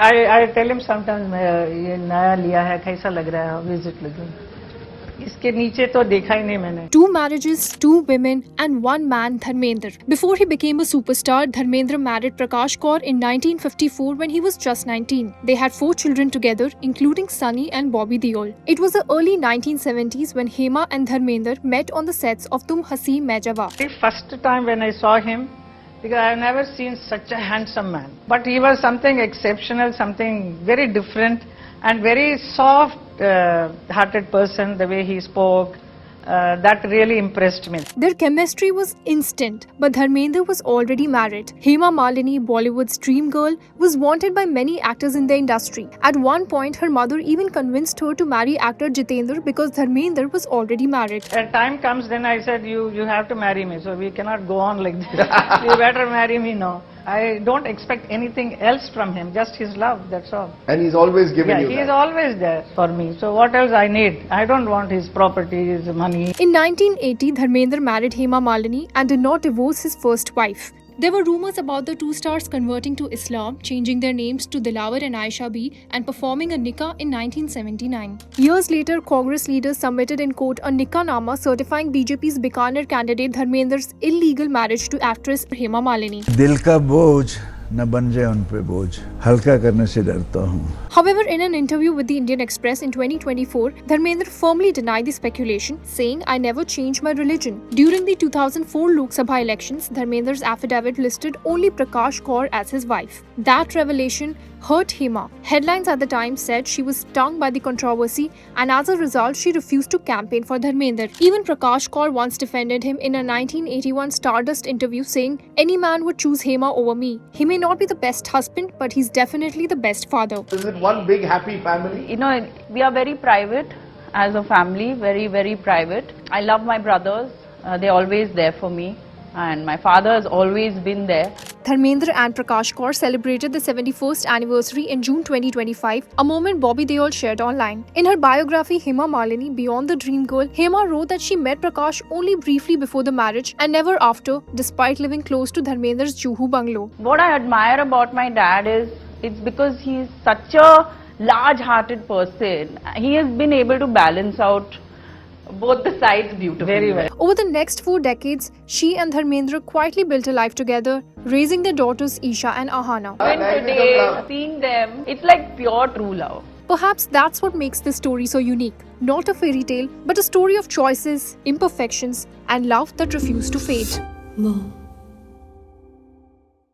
I tell him sometimes ये नया लिया है कैसा लग रहा है विजिट लगी इसके नीचे तो देखा ही नहीं मैंने. 2 marriages, 2 women and 1 man, Dharmender. Before he became a superstar, Dharmender married Prakash Kaur in 1954 when he was just 19. They had 4 children together, including Sunny and Bobby Deol. It was the early 1970s when Hema and Dharmender met on the sets of Tum Hasi Main Jawa. The first time when I saw him, because I have never seen such a handsome man. But he was something exceptional, something very different and very soft-hearted person, the way he spoke. That really impressed me. Their chemistry was instant, but Dharmender was already married. Hema Malini, Bollywood's dream girl, was wanted by many actors in the industry. At one point, her mother even convinced her to marry actor Jitendra because Dharmender was already married. When time comes, then I said, you have to marry me, so we cannot go on like this. You better marry me now. I don't expect anything else from him, just his love, that's all. And he's always given you he that. is always there for me. So what else I need? I don't want his property, his money. In 1980, Dharmender married Hema Malini and did not divorce his first wife. There were rumors about the two stars converting to Islam, changing their names to Dilawar and Aisha B, and performing a nikah in 1979. Years later, Congress leaders submitted in court a nikah-nama certifying BJP's Bikaner candidate Dharmender's illegal marriage to actress Hema Malini. दिल का बोझ न बन जाए उन पे बोझ हल्का करने से डरता हूँ. However, in an interview with the Indian Express in 2024, Dharmender firmly denied the speculation, saying, "I never changed my religion." During the 2004 Lok Sabha elections, Dharmender's affidavit listed only Prakash Kaur as his wife. That revelation hurt Hema. Headlines at the time said she was stung by the controversy, and as a result, she refused to campaign for Dharmender. Even Prakash Kaur once defended him in a 1981 Stardust interview, saying, "Any man would choose Hema over me. He may not be the best husband, but he's definitely the best father." Is it one big happy family? You know, we are very private as a family, very, very private. I love my brothers. They're always there for me. And my father has always been there. Dharmender and Prakash Kaur celebrated the 71st anniversary in June 2025, a moment Bobby Deol shared online. In her biography, Hema Malini, Beyond the Dream Girl, Hema wrote that she met Prakash only briefly before the marriage and never after, despite living close to Dharmender's Juhu bungalow. What I admire about my dad is, it's because he is such a large-hearted person. He has been able to balance out both the sides beautifully. Very well. Over the next 4 decades, she and Dharmender quietly built a life together, raising their daughters Isha and Ahana. Even today, seeing them, it's like pure true love. Perhaps that's what makes this story so unique. Not a fairy tale, but a story of choices, imperfections, and love that refuse to fade. More.